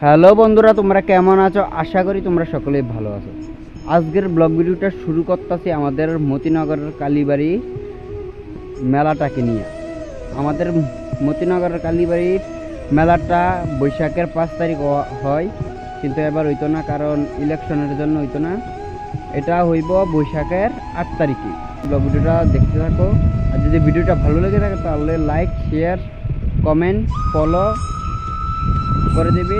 Hello বন্ধুরা, তোমরা কেমন আছো? আশা করি তোমরা সকলেই ভালো আছো। আজকের ব্লগ ভিডিওটা শুরু করতেছি আমাদের মতিনগরের কালীবাড়ি মেলাটাকে নিয়ে। আমাদের মতিনগরের কালীবাড়ির মেলাটা বৈশাখের 5 তারিখ হয়, কিন্তু এবার হইতো না, কারণ ইলেকশনের জন্য হইতো না। এটা হইব বৈশাখের 8 তারিখে। ব্লগ ভিডিওটা দেখতে থাকো, আর যদি ভিডিওটা ভালো লেগে থাকে তাহলে লাইক, শেয়ার, কমেন্ট, ফলো করে দেবে।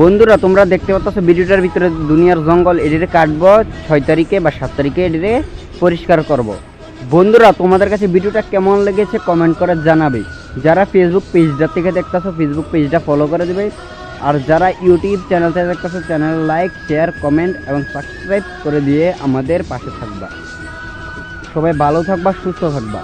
বন্ধুরা, তোমরা দেখতে পাচ্ছ ভিডিওটার ভিতরে দুনিয়ার জঙ্গল। এটিরে কাটবো 6 তারিখে বা 7 তারিখে, এটিরে পরিষ্কার করব। বন্ধুরা, তোমাদের কাছে ভিডিওটা কেমন লেগেছে কমেন্ট করে জানাবে। যারা ফেসবুক পেজটা থেকে দেখতেছো ফেসবুক পেজটা ফলো করে দেবে, আর যারা ইউটিউব চ্যানেল থেকে দেখতেছো চ্যানেল লাইক, শেয়ার, কমেন্ট এবং সাবস্ক্রাইব করে দিয়ে আমাদের পাশে থাকবা। সবাই ভালো থাকবা, সুস্থ থাকবা।